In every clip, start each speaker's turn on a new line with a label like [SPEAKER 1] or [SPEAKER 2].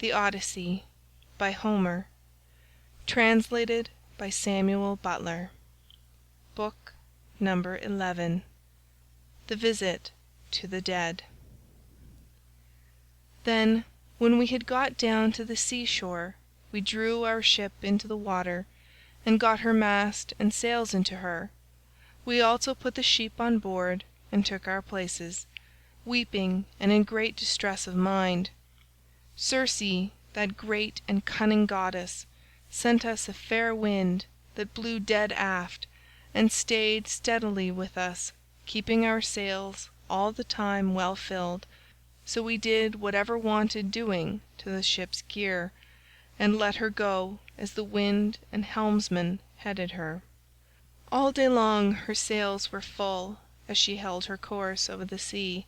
[SPEAKER 1] The Odyssey, by Homer. Translated by Samuel Butler. Book number 11. The Visit to the Dead. Then, when we had got down to the seashore, we drew our ship into the water, and got her mast and sails into her. We also put the sheep on board, and took our places, weeping and in great distress of mind. Circe, that great and cunning goddess, sent us a fair wind that blew dead aft, and stayed steadily with us, keeping our sails all the time well filled, so we did whatever wanted doing to the ship's gear, and let her go as the wind and helmsman headed her. All day long her sails were full as she held her course over the sea,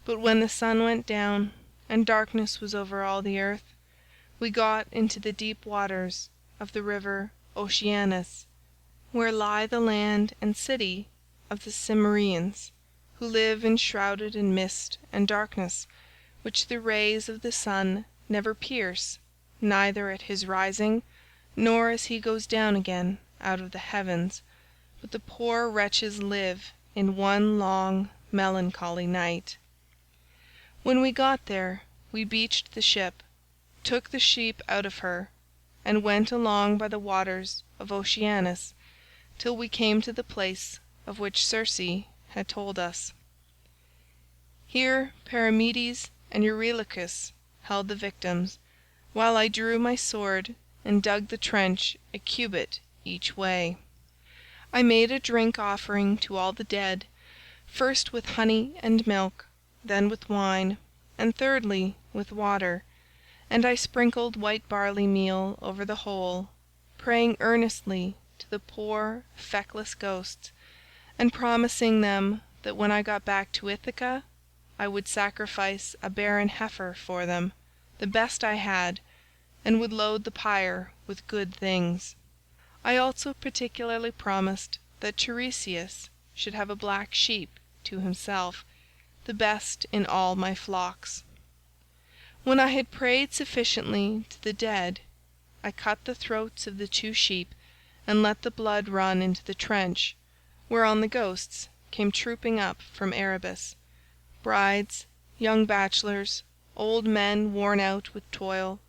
[SPEAKER 1] but when the sun went down and darkness was over all the earth, we got into the deep waters of the river Oceanus, where lie the land and city of the Cimmerians, who live enshrouded in mist and darkness, which the rays of the sun never pierce, neither at his rising nor as he goes down again out of the heavens, but the poor wretches live in one long melancholy night. When we got there, we beached the ship, took the sheep out of her, and went along by the waters of Oceanus till we came to the place of which Circe had told us. Here Perimedes and Eurylochus held the victims, while I drew my sword and dug the trench a cubit each way. I made a drink offering to all the dead, first with honey and milk, then with wine, and thirdly with water, and I sprinkled white barley meal over the whole, praying earnestly to the poor feckless ghosts, and promising them that when I got back to Ithaca I would sacrifice a barren heifer for them, the best I had, and would load the pyre with good things. I also particularly promised that Tiresias should have a black sheep to himself, the best in all my flocks. When I had prayed sufficiently to the dead, I cut the throats of the 2 sheep and let the blood run into the trench, whereon the ghosts came trooping up from Erebus, brides, young bachelors, old men worn out with toil,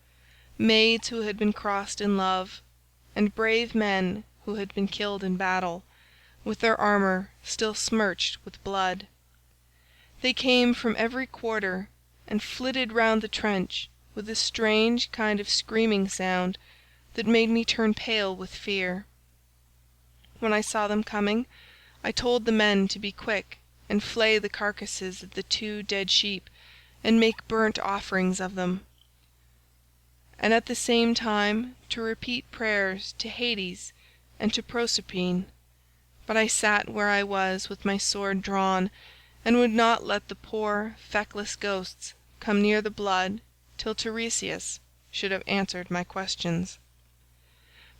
[SPEAKER 1] maids who had been crossed in love, and brave men who had been killed in battle, with their armour still smirched with blood. They came from every quarter, and flitted round the trench with a strange kind of screaming sound that made me turn pale with fear. When I saw them coming, I told the men to be quick and flay the carcasses of the 2 dead sheep and make burnt offerings of them, and at the same time to repeat prayers to Hades and to Proserpine. But I sat where I was with my sword drawn, and would not let the poor feckless ghosts come near the blood till Tiresias should have answered my questions.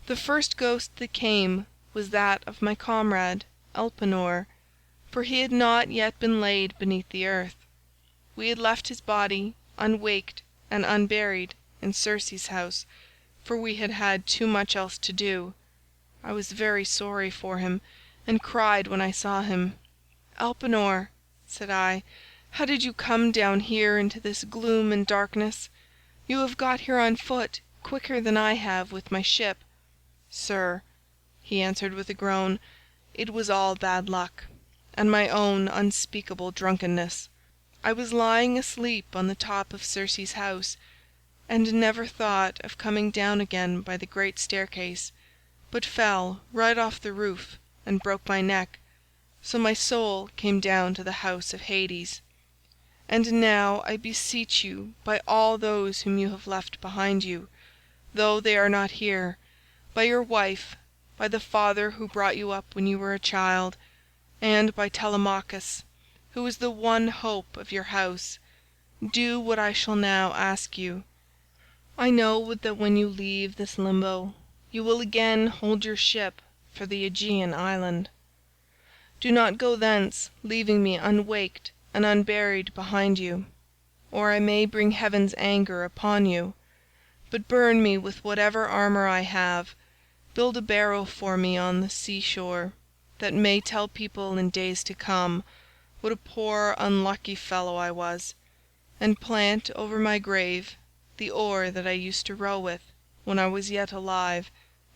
[SPEAKER 1] The first ghost that came was that of my comrade Elpenor, for he had not yet been laid beneath the earth. We had left his body unwaked and unburied in Circe's house, for we had had too much else to do. I was very sorry for him, and cried when I saw him. "Elpenor," said I, "how did you come down here into this gloom and darkness? You have got here on foot quicker than I have with my ship." "Sir," he answered with a groan, "it was all bad luck, and my own unspeakable drunkenness. I was lying asleep on the top of Circe's house, and never thought of coming down again by the great staircase, but fell right off the roof and broke my neck, so my soul came down to the house of Hades. And now I beseech you by all those whom you have left behind you, though they are not here, by your wife, by the father who brought you up when you were a child, and by Telemachus, who is the one hope of your house, do what I shall now ask you. I know that when you leave this limbo, you will again hold your ship for the Aegean island. Do not go thence leaving me unwaked and unburied behind you, or I may bring heaven's anger upon you. but burn me with whatever armour I have. Build a barrow for me on the sea shore, that may tell people in days to come what a poor unlucky fellow I was, and plant over my grave the oar that I used to row with when I was yet alive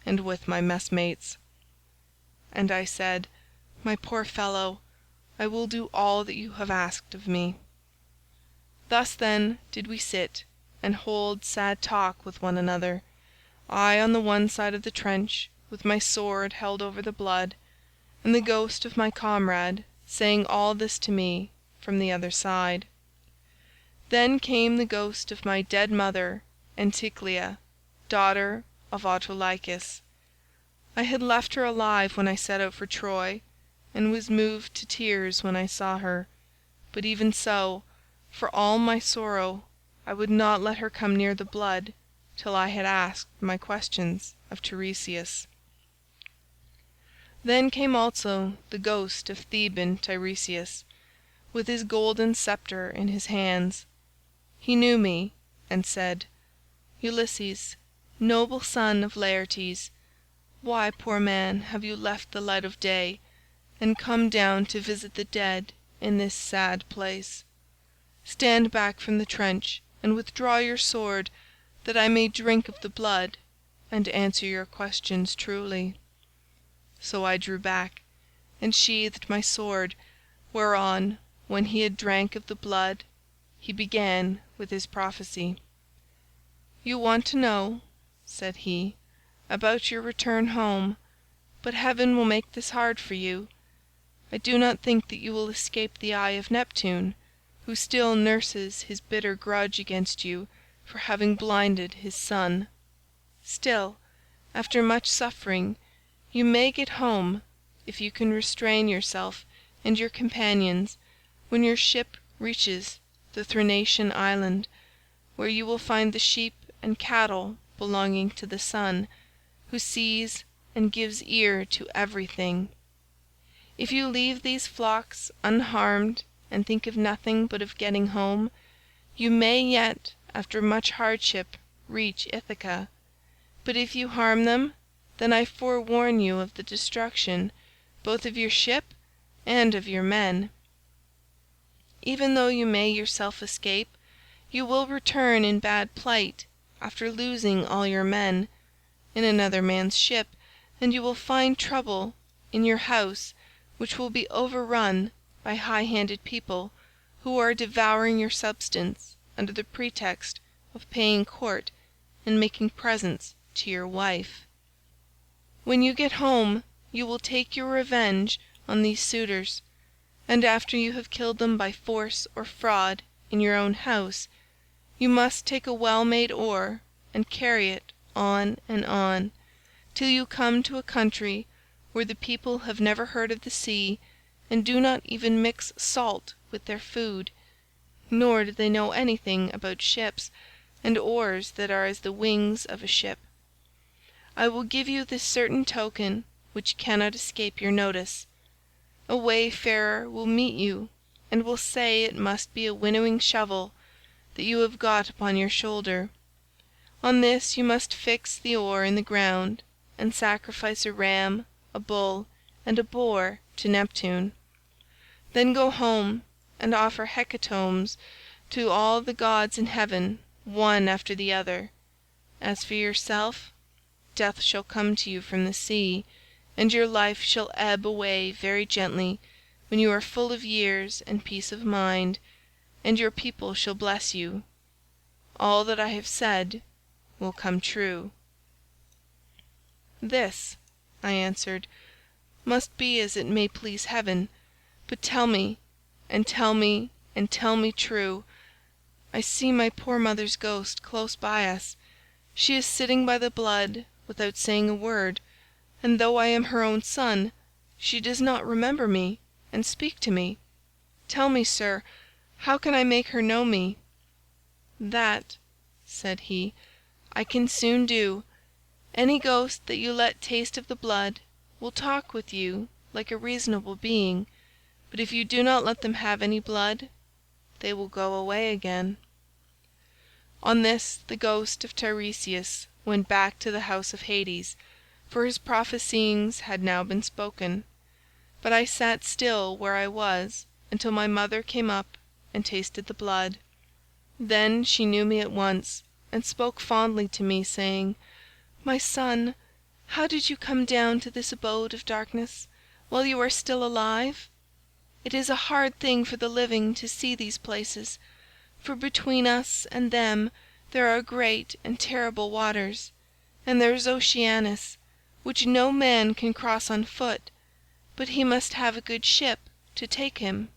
[SPEAKER 1] and with my messmates." And I said, "My poor fellow, I will do all that you have asked of me." Thus then did we sit and hold sad talk with one another, I on the one side of the trench with my sword held over the blood, and the ghost of my comrade saying all this to me from the other side. Then came the ghost of my dead mother Anticlea, daughter of Autolycus. I had left her alive when I set out for Troy, and was moved to tears when I saw her, but even so, for all my sorrow, I would not let her come near the blood till I had asked my questions of Tiresias. Then came also the ghost of Theban Tiresias, with his golden sceptre in his hands. He knew me, and said, "Ulysses, noble son of Laertes, why, poor man, have you left the light of day, and come down to visit the dead in this sad place? Stand back from the trench and withdraw your sword, that I may drink of the blood and answer your questions truly." So I drew back, and sheathed my sword, whereon, when he had drank of the blood, he began with his prophecy. "You want to know," said he, "about your return home, but heaven will make this hard for you. I do not think that you will escape the eye of Neptune, who still nurses his bitter grudge against you for having blinded his son. Still, after much suffering, you may get home, if you can restrain yourself and your companions, when your ship reaches the Thrinacian island, where you will find the sheep and cattle belonging to the sun, who sees and gives ear to everything. If you leave these flocks unharmed and think of nothing but of getting home, you may yet after much hardship reach Ithaca, but if you harm them, then I forewarn you of the destruction both of your ship and of your men. Even though you may yourself escape, you will return in bad plight after losing all your men, in another man's ship, and you will find trouble in your house which will be overrun by high-handed people who are devouring your substance under the pretext of paying court and making presents to your wife. When you get home you will take your revenge on these suitors, and after you have killed them by force or fraud in your own house, you must take a well-made oar and carry it on and on, till you come to a country where the people have never heard of the sea and do not even mix salt with their food, nor do they know anything about ships and oars that are as the wings of a ship. I will give you this certain token which cannot escape your notice. A wayfarer will meet you and will say it must be a winnowing shovel that you have got upon your shoulder. On this you must fix the oar in the ground and sacrifice a ram, a bull, and a boar to Neptune. Then go home and offer hecatombs to all the gods in heaven one after the other. As for yourself, death shall come to you from the sea, and your life shall ebb away very gently when you are full of years and peace of mind, and your people shall bless you. All that I have said will come true." "This," I answered, "must be as it may please heaven, but tell me, and tell me, and tell me true. I see my poor mother's ghost close by us. She is sitting by the blood without saying a word, and though I am her own son, she does not remember me and speak to me. Tell me, sir, how can I make her know me?" "That," said he, "I can soon do. Any ghost that you let taste of the blood will talk with you like a reasonable being, but if you do not let them have any blood, they will go away again." On this the ghost of Tiresias went back to the house of Hades, for his prophesyings had now been spoken. But I sat still where I was until my mother came up and tasted the blood. Then she knew me at once and spoke fondly to me, saying, 'My son, how did you come down to this abode of darkness while you are still alive? It is a hard thing for the living to see these places, for between us and them there are great and terrible waters, and there is Oceanus, which no man can cross on foot, but he must have a good ship to take him.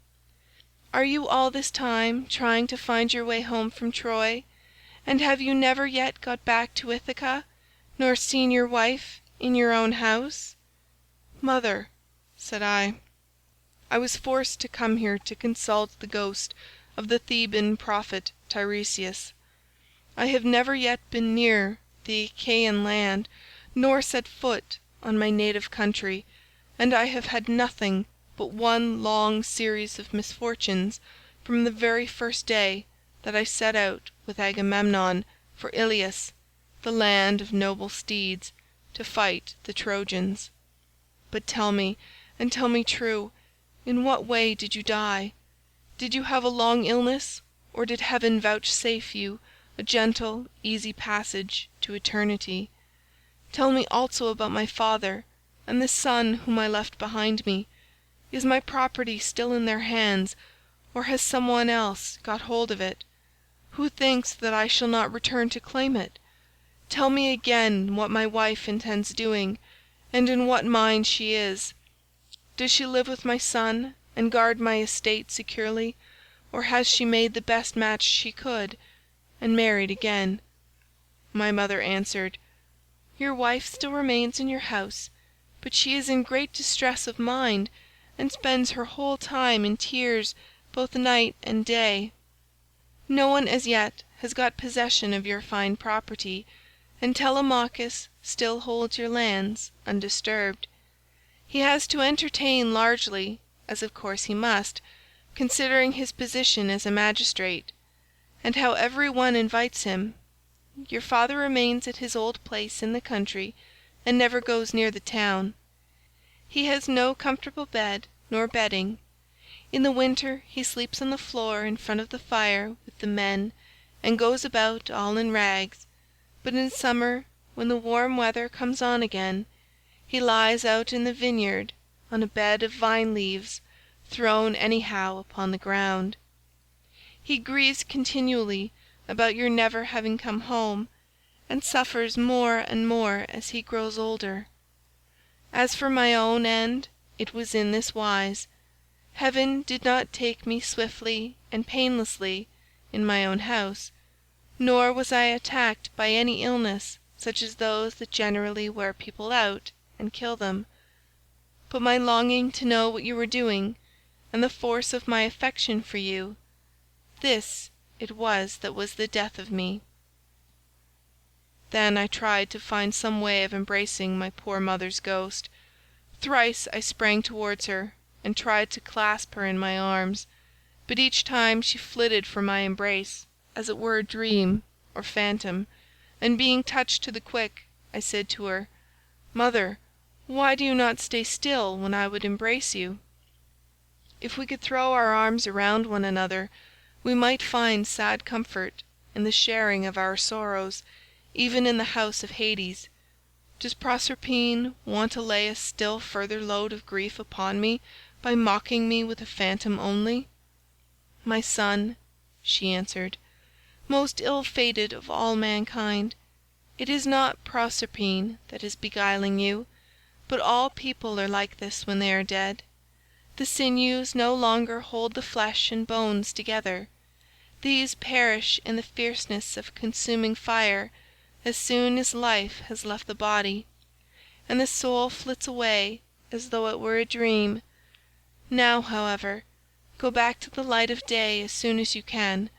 [SPEAKER 1] Are you all this time trying to find your way home from Troy, and have you never yet got back to Ithaca, nor seen your wife in your own house?' 'Mother,' said I was forced to come here to consult the ghost of the Theban prophet Tiresias. I have never yet been near the Achaean land, nor set foot on my native country, and I have had nothing but one long series of misfortunes from the very first day that I set out with Agamemnon for Ilius, the land of noble steeds, to fight the Trojans. But tell me, and tell me true, in what way did you die? Did you have a long illness, or did heaven vouchsafe you a gentle, easy passage to eternity? Tell me also about my father and the son whom I left behind me. Is my property still in their hands, or has some one else got hold of it? Who thinks that I shall not return to claim it? Tell me again what my wife intends doing, and in what mind she is. Does she live with my son and guard my estate securely, or has she made the best match she could, and married again?' My mother answered, 'Your wife still remains in your house, but she is in great distress of mind, and spends her whole time in tears both night and day. No one as yet has got possession of your fine property, and Telemachus still holds your lands undisturbed. He has to entertain largely, as of course he must, considering his position as a magistrate, and how every one invites him. Your father remains at his old place in the country, and never goes near the town. He has no comfortable bed nor bedding. In the winter he sleeps on the floor in front of the fire with the men, and goes about all in rags, but in summer, when the warm weather comes on again, he lies out in the vineyard on a bed of vine leaves thrown anyhow upon the ground. He grieves continually about your never having come home, and suffers more and more as he grows older. As for my own end, it was in this wise. Heaven did not take me swiftly and painlessly in my own house, nor was I attacked by any illness such as those that generally wear people out and kill them, but my longing to know what you were doing, and the force of my affection for you, this it was that was the death of me.' Then I tried to find some way of embracing my poor mother's ghost. Thrice I sprang towards her and tried to clasp her in my arms, but each time she flitted from my embrace, as it were a dream or phantom, and being touched to the quick, I said to her, 'Mother, why do you not stay still when I would embrace you?' If we could throw our arms around one another, we might find sad comfort in the sharing of our sorrows, even in the house of Hades. Does Proserpine want to lay a still further load of grief upon me by mocking me with a phantom only?' 'My son,' she answered, 'most ill-fated of all mankind, it is not Proserpine that is beguiling you, but all people are like this when they are dead. The sinews no longer hold the flesh and bones together. These perish in the fierceness of consuming fire as soon as life has left the body, and the soul flits away as though it were a dream. Now, however, go back to the light of day as soon as you can,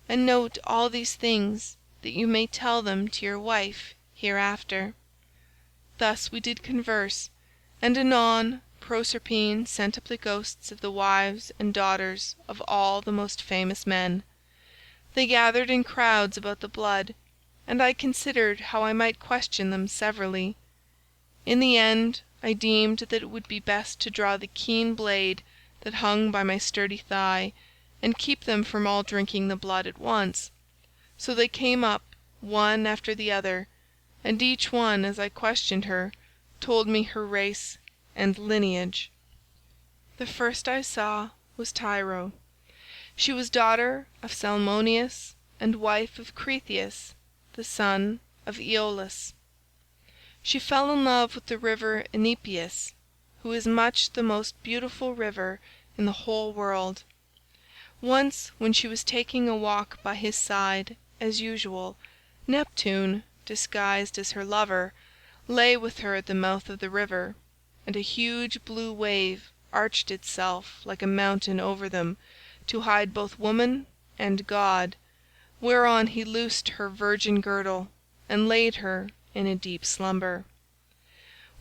[SPEAKER 1] and note all these things that you may tell them to your wife hereafter.' Thus we did converse, and anon Proserpine sent up the ghosts of the wives and daughters of all the most famous men. They gathered in crowds about the blood, and I considered how I might question them severally. In the end I deemed that it would be best to draw the keen blade that hung by my sturdy thigh, and keep them from all drinking the blood at once. So they came up one after the other, and each one as I questioned her told me her race and lineage. The first I saw was Tyro. She was daughter of Salmoneus and wife of Cretheus, the son of Aeolus. She fell in love with the river Enipeus, who is much the most beautiful river in the whole world. Once when she was taking a walk by his side, as usual, Neptune, disguised as her lover, lay with her at the mouth of the river, and a huge blue wave arched itself like a mountain over them, to hide both woman and god, whereon he loosed her virgin girdle, and laid her in a deep slumber.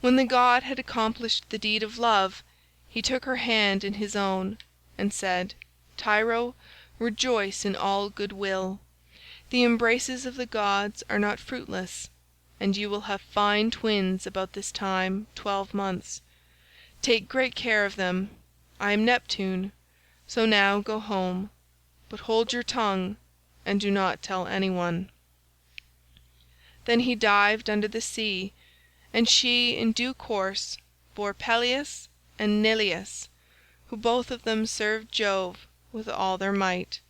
[SPEAKER 1] When the god had accomplished the deed of love, he took her hand in his own, and said, "Tyro, rejoice in all good will. The embraces of the gods are not fruitless, and you will have fine twins about this time 12 months. Take great care of them. I am Neptune, so now go home, but hold your tongue and do not tell anyone." Then he dived under the sea, and she in due course bore Peleus and Neleus, who both of them served Jove with all their might.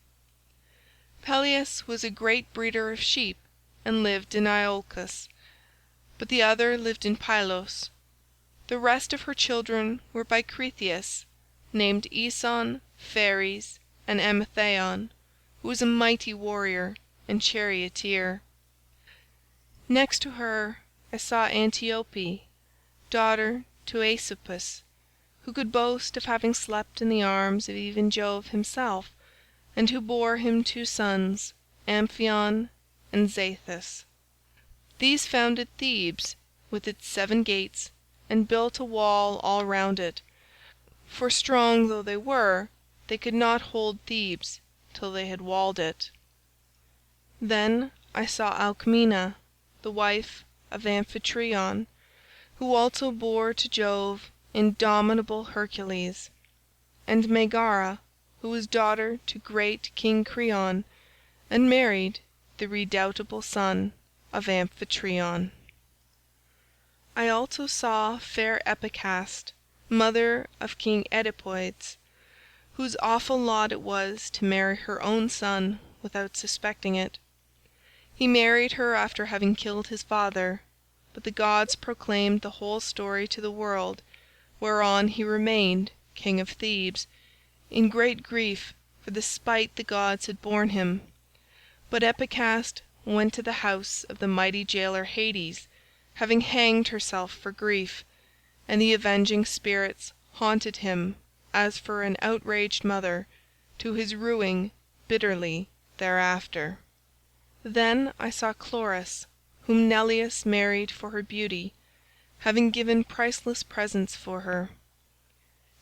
[SPEAKER 1] Peleus was a great breeder of sheep and lived in Iolcus, but the other lived in Pylos. The rest of her children were by Cretheus, named Aeson, Phares, and Amithaon, who was a mighty warrior and charioteer. Next to her I saw Antiope, daughter to Asopus, who could boast of having slept in the arms of even Jove himself, and who bore him 2 sons, Amphion and Zethus. These founded Thebes with its 7 gates, and built a wall all round it, for strong though they were, they could not hold Thebes till they had walled it. Then I saw Alcmena, the wife of Amphitryon, who also bore to Jove indomitable Hercules, and Megara, who was daughter to great King Creon, and married the redoubtable son of Amphitryon. I also saw fair Epicaste, mother of King Oedipodes, whose awful lot it was to marry her own son without suspecting it. He married her after having killed his father, but the gods proclaimed the whole story to the world, whereon he remained king of Thebes, in great grief for the spite the gods had borne him. But Epicaste went to the house of the mighty jailer Hades, having hanged herself for grief, and the avenging spirits haunted him as for an outraged mother, to his ruing bitterly thereafter. Then I saw Chloris, whom Neleus married for her beauty, having given priceless presents for her.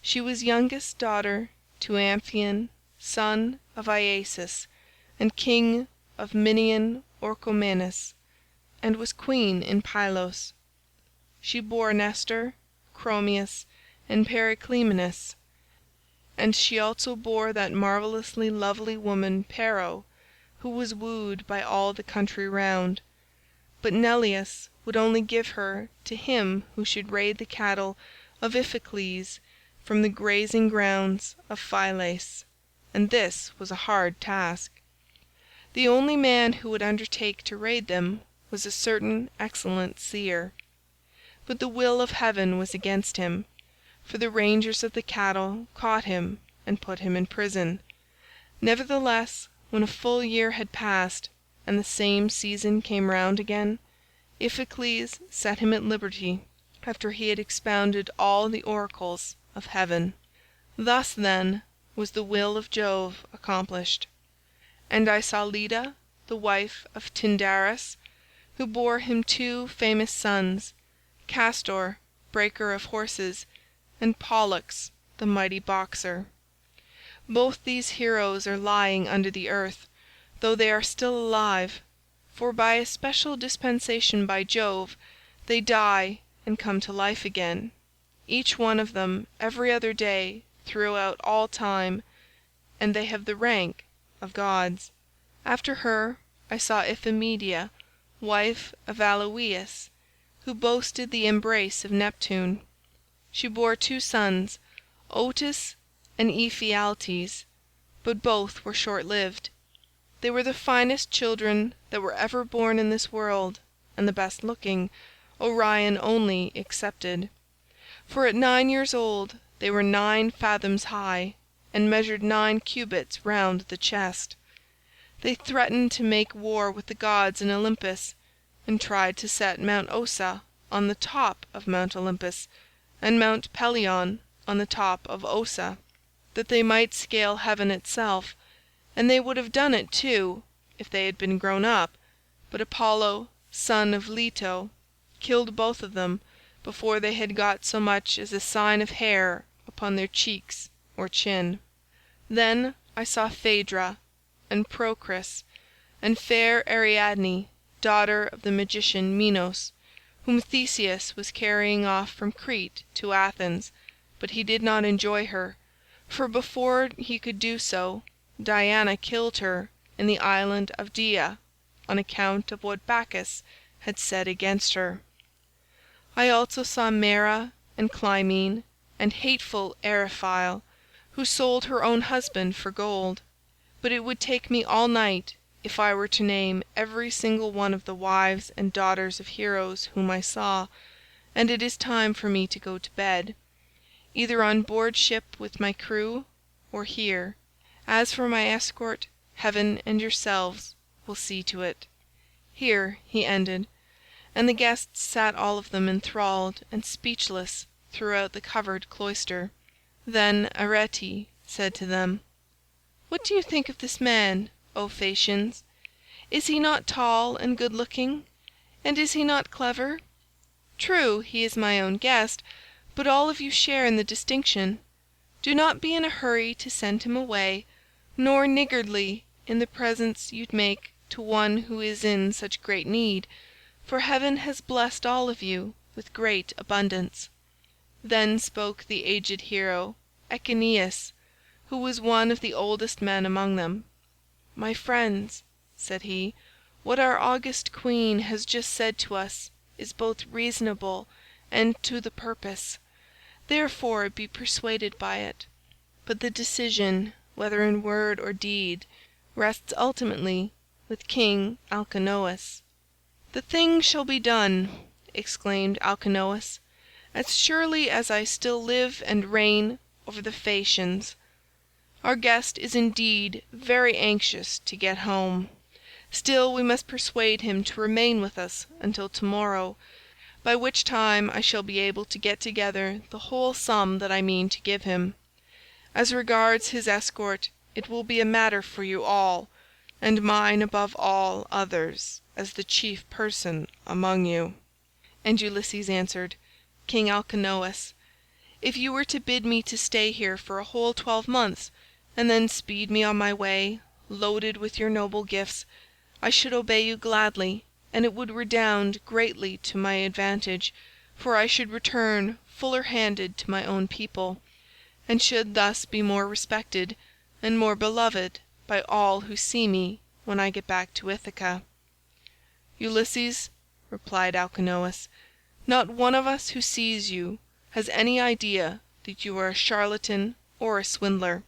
[SPEAKER 1] She was youngest daughter to Amphion, son of Iasus, and king of Minian Orchomenus, and was queen in Pylos. She bore Nestor, Chromius, and Periclymenus, and she also bore that marvellously lovely woman Pero, who was wooed by all the country round. But Neleus would only give her to him who should raid the cattle of Iphicles from the grazing grounds of Phylace, and this was a hard task. The only man who would undertake to raid them was a certain excellent seer. But the will of heaven was against him, for the rangers of the cattle caught him and put him in prison. Nevertheless, when a full year had passed, and the same season came round again, Iphicles set him at liberty, after he had expounded all the oracles of heaven. Thus, then, was the will of Jove accomplished. And I saw Leda, the wife of Tyndarus, who bore him 2 famous sons, Castor, breaker of horses, and Pollux, the mighty boxer. Both these heroes are lying under the earth, though they are still alive, for by a special dispensation by Jove they die and come to life again, each one of them every other day throughout all time, and they have the rank of gods. After her I saw Iphimedia, wife of Aloeus, who boasted the embrace of Neptune. She bore 2 sons, Otus and Ephialtes, but both were short-lived. They were the finest children that were ever born in this world, and the best looking, Orion only excepted. For at 9 years old they were 9 fathoms high, and measured 9 cubits round the chest. They threatened to make war with the gods in Olympus, and tried to set Mount Ossa on the top of Mount Olympus, and Mount Pelion on the top of Ossa, that they might scale heaven itself, and they would have done it too if they had been grown up, but Apollo, son of Leto, killed both of them before they had got so much as a sign of hair upon their cheeks or chin. Then I saw Phaedra, and Procris, and fair Ariadne, daughter of the magician Minos, whom Theseus was carrying off from Crete to Athens, but he did not enjoy her, for before he could do so, Diana killed her in the island of Dia on account of what Bacchus had said against her. I also saw Maera and Clymene, and hateful Eriphyle, who sold her own husband for gold, but it would take me all night if I were to name every single one of the wives and daughters of heroes whom I saw, and it is time for me to go to bed, either on board ship with my crew, or here. As for my escort, heaven and yourselves will see to it." Here he ended, and the guests sat all of them enthralled and speechless throughout the covered cloister. Then Arete said to them, "What do you think of this man, O Phaeacians? Is he not tall and good-looking, and is he not clever? True, he is my own guest, but all of you share in the distinction. Do not be in a hurry to send him away, nor niggardly in the presents you make to one who is in such great need, for heaven has blessed all of you with great abundance." Then spoke the aged hero Echeneus, who was one of the oldest men among them. "My friends," said he, "what our august queen has just said to us is both reasonable and to the purpose, therefore be persuaded by it. But the decision, whether in word or deed, rests ultimately with King Alcinous." "The thing shall be done," exclaimed Alcinous, "as surely as I still live and reign over the Phaeacians. Our guest is indeed very anxious to get home, still we must persuade him to remain with us until tomorrow, by which time I shall be able to get together the whole sum that I mean to give him. As regards his escort, it will be a matter for you all, and mine above all others as the chief person among you." And Ulysses answered, "King Alcinous, if you were to bid me to stay here for a whole 12 months, and then speed me on my way, loaded with your noble gifts, I should obey you gladly, and it would redound greatly to my advantage, for I should return fuller-handed to my own people, and should thus be more respected and more beloved by all who see me when I get back to Ithaca." "Ulysses," replied Alcinous, "not one of us who sees you has any idea that you are a charlatan or a swindler.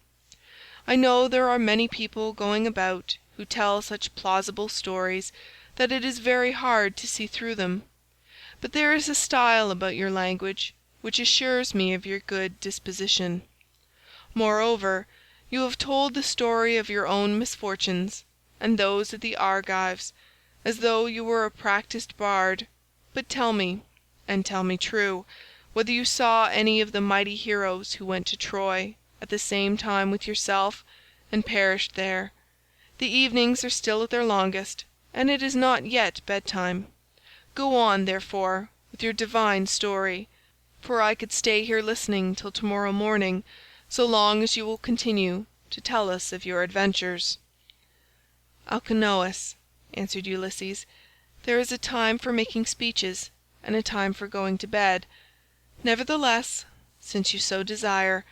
[SPEAKER 1] I know there are many people going about who tell such plausible stories that it is very hard to see through them, but there is a style about your language which assures me of your good disposition. Moreover, you have told the story of your own misfortunes and those of the Argives, as though you were a practised bard. But tell me, and tell me true, whether you saw any of the mighty heroes who went to Troy at the same time with yourself and perished there. The evenings are still at their longest, and it is not yet bedtime. Go on, therefore, with your divine story, for I could stay here listening till tomorrow morning, so long as you will continue to tell us of your adventures." "Alcinous," answered Ulysses, "there is a time for making speeches and a time for going to bed. Nevertheless, since you so desire,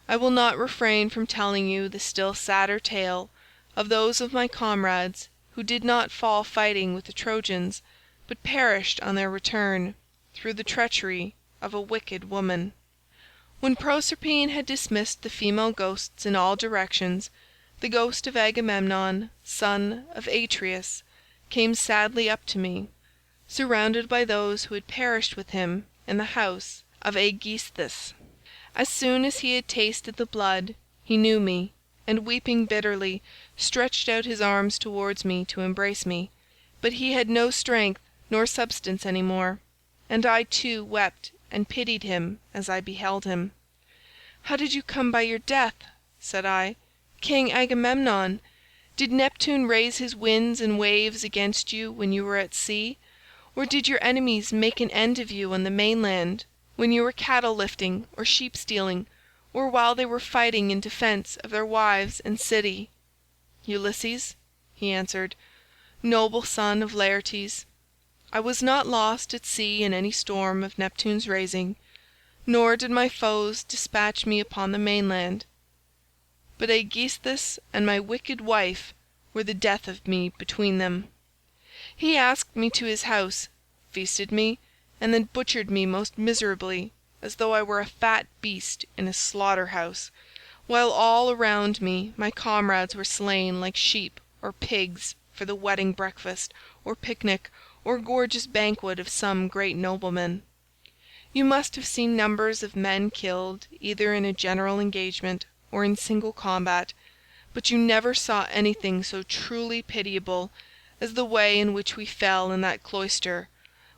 [SPEAKER 1] I will not refrain from telling you the still sadder tale of those of my comrades who did not fall fighting with the Trojans, but perished on their return, through the treachery of a wicked woman. When Proserpine had dismissed the female ghosts in all directions, the ghost of Agamemnon, son of Atreus, came sadly up to me, surrounded by those who had perished with him in the house of Aegisthus. As soon as he had tasted the blood, he knew me, and weeping bitterly, stretched out his arms towards me to embrace me, but he had no strength nor substance any more, and I too wept and pitied him as I beheld him. 'How did you come by your death?' said I. 'King Agamemnon, did Neptune raise his winds and waves against you when you were at sea, or did your enemies make an end of you on the mainland, when you were cattle lifting or sheep stealing, or while they were fighting in defence of their wives and city?' 'Ulysses,' he answered, 'noble son of Laertes, I was not lost at sea in any storm of Neptune's raising, nor did my foes dispatch me upon the mainland, but Aegisthus and my wicked wife were the death of me between them. He asked me to his house, feasted me, and then butchered me most miserably, as though I were a fat beast in a slaughter-house, while all around me my comrades were slain like sheep or pigs for the wedding breakfast or picnic or gorgeous banquet of some great nobleman. You must have seen numbers of men killed either in a general engagement or in single combat, but you never saw anything so truly pitiable as the way in which we fell in that cloister,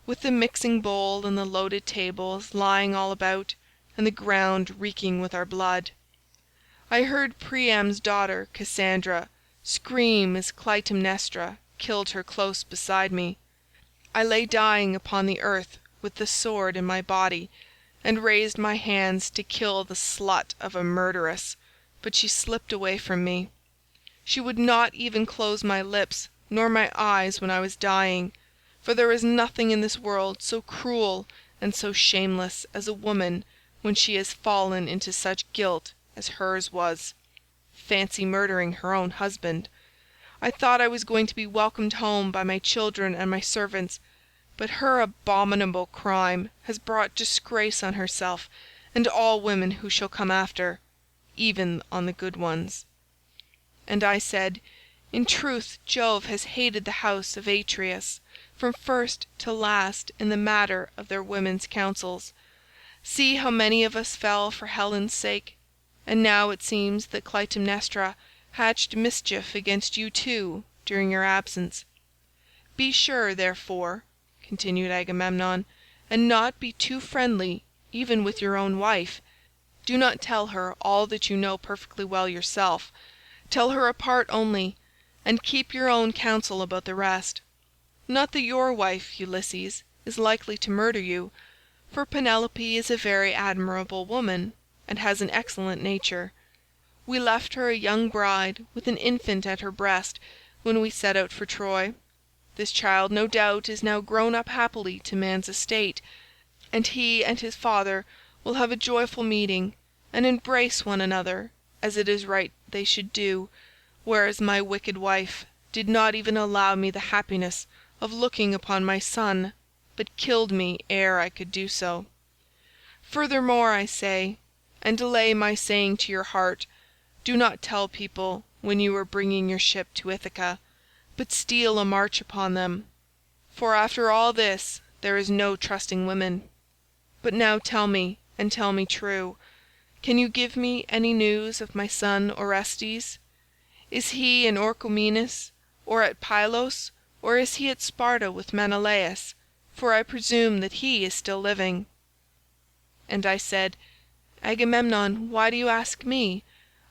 [SPEAKER 1] with the mixing bowl and the loaded tables lying all about, and the ground reeking with our blood. I heard Priam's daughter Cassandra scream as Clytemnestra killed her close beside me. I lay dying upon the earth with the sword in my body, and raised my hands to kill the slut of a murderess, but she slipped away from me. She would not even close my lips nor my eyes when I was dying, for there is nothing in this world so cruel and so shameless as a woman when she has fallen into such guilt as hers was. Fancy murdering her own husband! I thought I was going to be welcomed home by my children and my servants, but her abominable crime has brought disgrace on herself and all women who shall come after, even on the good ones.' And I said, 'In truth Jove has hated the house of Atreus from first to last in the matter of their women's counsels. See how many of us fell for Helen's sake, and now it seems that Clytemnestra hatched mischief against you too during your absence. Be sure, therefore,' continued Agamemnon, 'and not be too friendly even with your own wife. Do not tell her all that you know perfectly well yourself. Tell her a part only, and keep your own counsel about the rest. Not that your wife, Ulysses, is likely to murder you, for Penelope is a very admirable woman, and has an excellent nature. We left her a young bride with an infant at her breast when we set out for Troy. This child no doubt is now grown up happily to man's estate, and he and his father will have a joyful meeting, and embrace one another as it is right they should do, whereas my wicked wife did not even allow me the happiness of looking upon my son, but killed me ere I could do so. Furthermore I say, and lay my saying to your heart, do not tell people when you are bringing your ship to Ithaca, but steal a march upon them, for after all this there is no trusting women. But now tell me, and tell me true, can you give me any news of my son Orestes? Is he in Orchomenus, or at Pylos, or is he at Sparta with Menelaus, for I presume that he is still living.' And I said, 'Agamemnon, why do you ask me?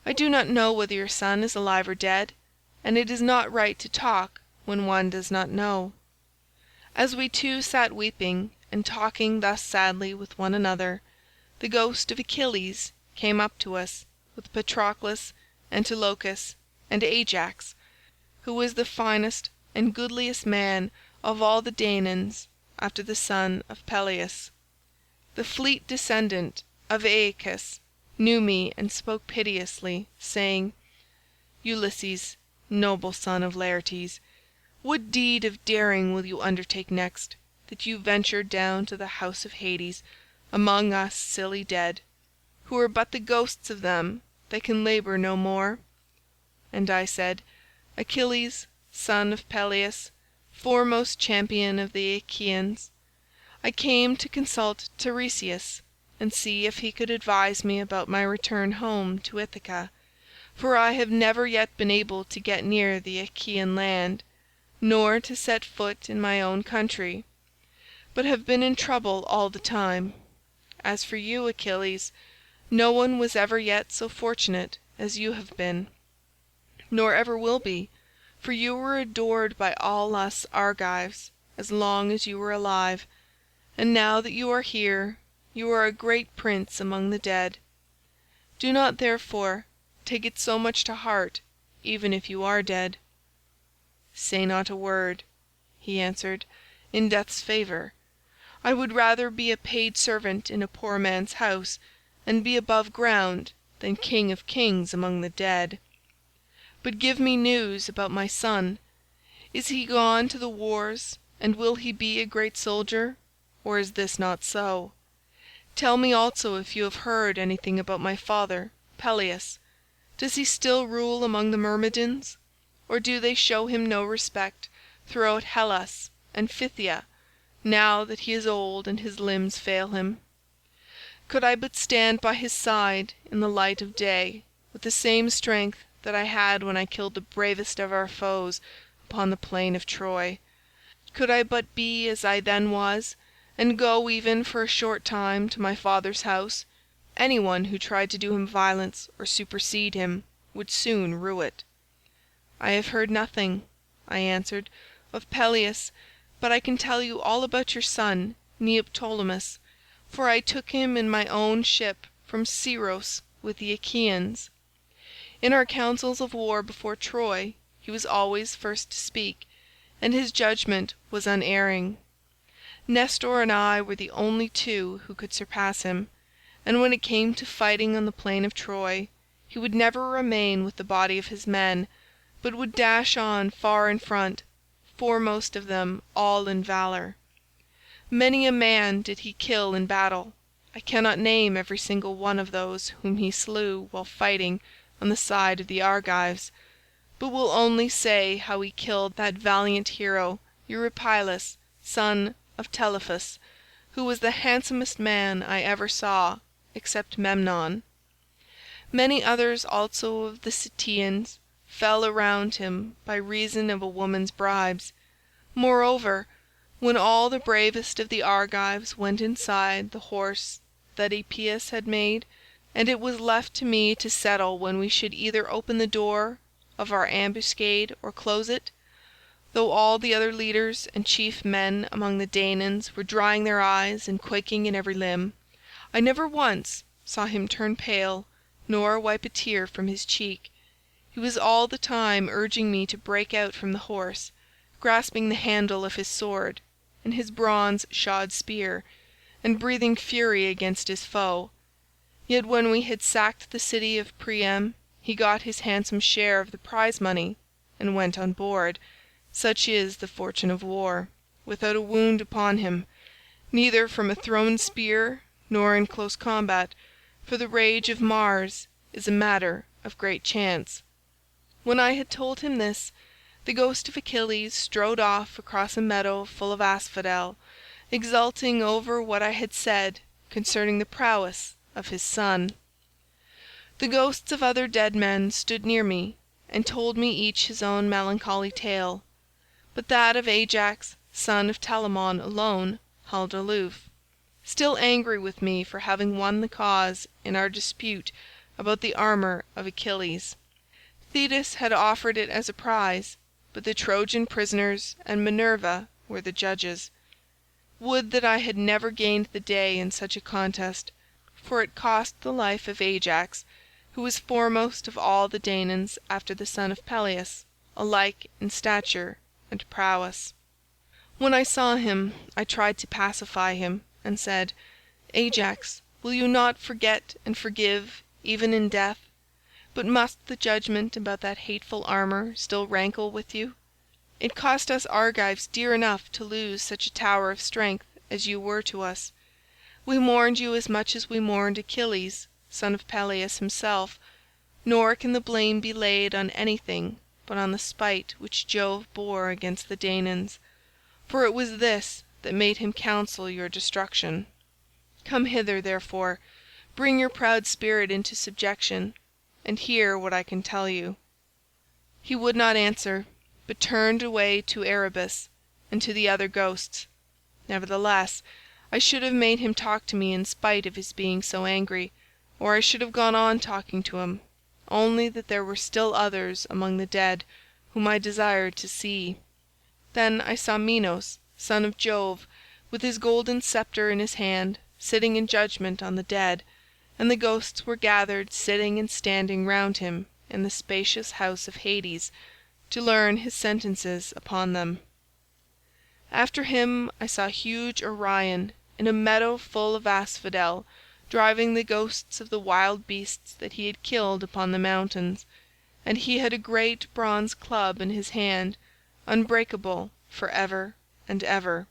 [SPEAKER 1] I do not know whether your son is alive or dead, and it is not right to talk when one does not know.' As we two sat weeping and talking thus sadly with one another, the ghost of Achilles came up to us with Patroclus, Antilochus, and Ajax, who was the finest and goodliest man of all the Danaans after the son of Peleus. The fleet descendant of Aeacus knew me and spoke piteously, saying, "Ulysses, noble son of Laertes, what deed of daring will you undertake next, that you venture down to the house of Hades among us silly dead, who are but the ghosts of them that can labour no more?" And I said, "Achilles, son of Peleus, foremost champion of the Achaeans, I came to consult Tiresias and see if he could advise me about my return home to Ithaca, for I have never yet been able to get near the Achaean land, nor to set foot in my own country, but have been in trouble all the time. As for you, Achilles, no one was ever yet so fortunate as you have been, nor ever will be, for you were adored by all us Argives as long as you were alive, and now that you are here you are a great prince among the dead. Do not, therefore, take it so much to heart, even if you are dead." "Say not a word," he answered, "in death's favour. I would rather be a paid servant in a poor man's house, and be above ground, than king of kings among the dead. But give me news about my son. Is he gone to the wars, and will he be a great soldier, or is this not so? Tell me also if you have heard anything about my father, Peleus. Does he still rule among the Myrmidons, or do they show him no respect throughout Hellas and Phthia, now that he is old and his limbs fail him? Could I but stand by his side in the light of day with the same strength that I had when I killed the bravest of our foes upon the plain of Troy, could I but be as I then was, and go even for a short time to my father's house, any one who tried to do him violence or supersede him would soon rue it." "I have heard nothing," I answered, "of Peleus, but I can tell you all about your son Neoptolemus, for I took him in my own ship from Scyros with the Achaeans. In our councils of war before Troy he was always first to speak, and his judgment was unerring. Nestor and I were the only two who could surpass him, and when it came to fighting on the plain of Troy, he would never remain with the body of his men, but would dash on far in front, foremost of them all in valour. Many a man did he kill in battle. I cannot name every single one of those whom he slew while fighting on the side of the Argives, but will only say how he killed that valiant hero Eurypylus, son of Telephus, who was the handsomest man I ever saw, except Memnon. Many others also of the Cettians fell around him by reason of a woman's bribes. Moreover, when all the bravest of the Argives went inside the horse that Aeneas had made, and it was left to me to settle when we should either open the door of our ambuscade or close it, though all the other leaders and chief men among the Danaans were drying their eyes and quaking in every limb, I never once saw him turn pale nor wipe a tear from his cheek. He was all the time urging me to break out from the horse, grasping the handle of his sword and his bronze-shod spear, and breathing fury against his foe. Yet when we had sacked the city of Priam, he got his handsome share of the prize money and went on board, such is the fortune of war, without a wound upon him, neither from a thrown spear nor in close combat, for the rage of Mars is a matter of great chance." When I had told him this, the ghost of Achilles strode off across a meadow full of asphodel, exulting over what I had said concerning the prowess of his son. The ghosts of other dead men stood near me, and told me each his own melancholy tale, but that of Ajax son of Telamon alone held aloof, still angry with me for having won the cause in our dispute about the armour of Achilles. Thetis had offered it as a prize, but the Trojan prisoners and Minerva were the judges. Would that I had never gained the day in such a contest, for it cost the life of Ajax, who was foremost of all the Danaans after the son of Peleus, alike in stature and prowess. When I saw him I tried to pacify him, and said, "Ajax, will you not forget and forgive even in death? But must the judgment about that hateful armour still rankle with you? It cost us Argives dear enough to lose such a tower of strength as you were to us. We mourned you as much as we mourned Achilles, son of Peleus himself, nor can the blame be laid on anything but on the spite which Jove bore against the Danaans, for it was this that made him counsel your destruction. Come hither, therefore, bring your proud spirit into subjection, and hear what I can tell you." He would not answer, but turned away to Erebus and to the other ghosts. Nevertheless, I should have made him talk to me in spite of his being so angry, or I should have gone on talking to him, only that there were still others among the dead whom I desired to see. Then I saw Minos, son of Jove, with his golden sceptre in his hand, sitting in judgment on the dead, and the ghosts were gathered sitting and standing round him in the spacious house of Hades to learn his sentences upon them. After him I saw huge Orion in a meadow full of asphodel driving the ghosts of the wild beasts that he had killed upon the mountains, and he had a great bronze club in his hand, unbreakable for ever and ever.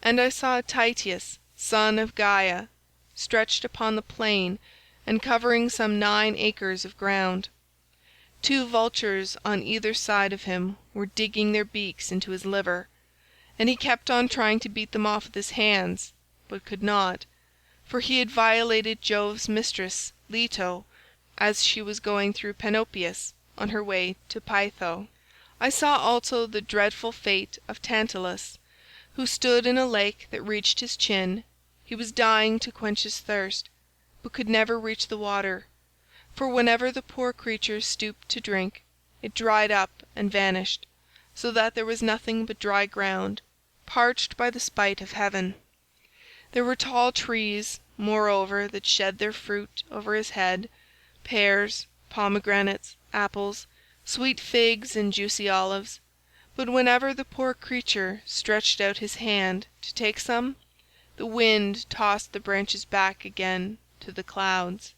[SPEAKER 1] And I saw Tityus, son of Gaia, stretched upon the plain and covering some 9 acres of ground. 2 vultures on either side of him were digging their beaks into his liver, and he kept on trying to beat them off with his hands, but could not, for he had violated Jove's mistress Leto as she was going through Panopeus on her way to Pytho. I saw also the dreadful fate of Tantalus, who stood in a lake that reached his chin. He was dying to quench his thirst, but could never reach the water, for whenever the poor creature stooped to drink, it dried up and vanished, so that there was nothing but dry ground, parched by the spite of heaven. There were tall trees, moreover, that shed their fruit over his head, pears, pomegranates, apples, sweet figs and juicy olives, but whenever the poor creature stretched out his hand to take some, the wind tossed the branches back again to the clouds.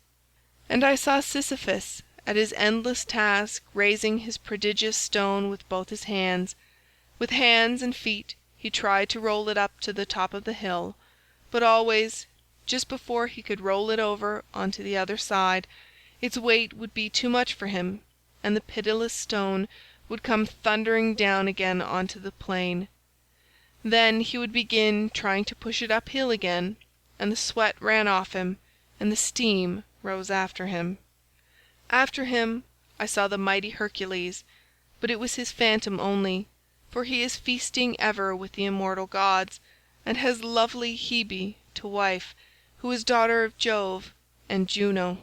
[SPEAKER 1] And I saw Sisyphus at his endless task raising his prodigious stone with both his hands. With hands and feet he tried to roll it up to the top of the hill, but always, just before he could roll it over onto the other side, its weight would be too much for him, and the pitiless stone would come thundering down again onto the plain. Then he would begin trying to push it uphill again, and the sweat ran off him, and the steam rose after him. After him I saw the mighty Hercules, but it was his phantom only, for he is feasting ever with the immortal gods, and has lovely Hebe to wife, who is daughter of Jove and Juno.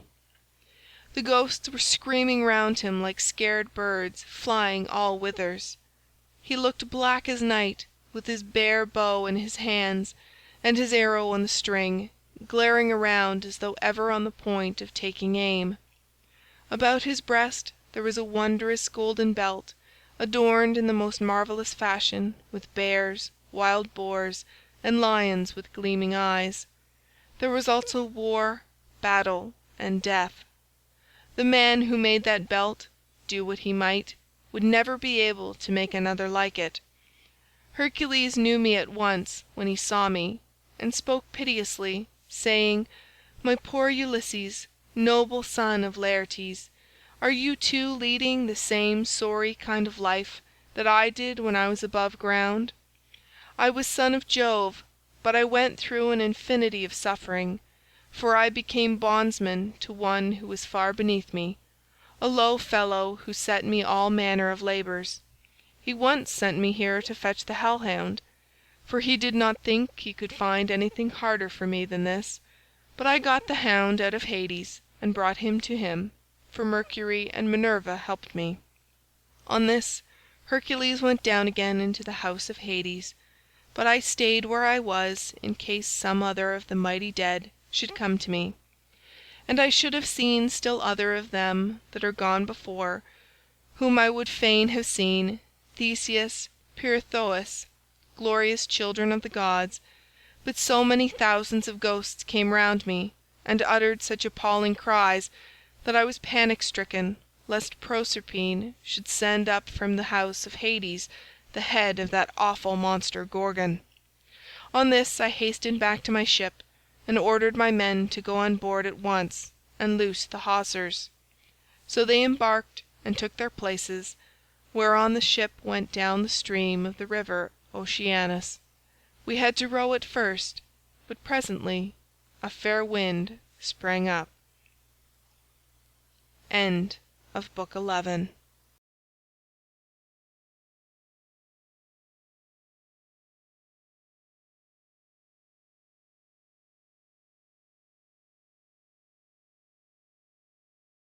[SPEAKER 1] The ghosts were screaming round him like scared birds flying all whithers. He looked black as night, with his bare bow in his hands, and his arrow on the string, glaring around as though ever on the point of taking aim. About his breast there was a wondrous golden belt, adorned in the most marvellous fashion with bears, wild boars, and lions with gleaming eyes. There was also war, battle, and death. The man who made that belt, do what he might, would never be able to make another like it. Hercules knew me at once when he saw me, and spoke piteously, saying, "My poor Ulysses, noble son of Laertes, are you too leading the same sorry kind of life that I did when I was above ground? I was son of Jove, but I went through an infinity of suffering, for I became bondsman to one who was far beneath me, a low fellow who set me all manner of labours. He once sent me here to fetch the hell hound, for he did not think he could find anything harder for me than this, but I got the hound out of Hades and brought him to him, for Mercury and Minerva helped me." On this Hercules went down again into the house of Hades, but I stayed where I was in case some other of the mighty dead should come to me, and I should have seen still other of them that are gone before, whom I would fain have seen, Theseus, Pirithous, glorious children of the gods, but so many thousands of ghosts came round me, and uttered such appalling cries, that I was panic-stricken lest Proserpine should send up from the house of Hades the head of that awful monster Gorgon. On this I hastened back to my ship, and ordered my men to go on board at once and loose the hawsers. So they embarked and took their places, whereon the ship went down the stream of the river Oceanus. We had to row at first, but presently a fair wind sprang up. End of Book 11.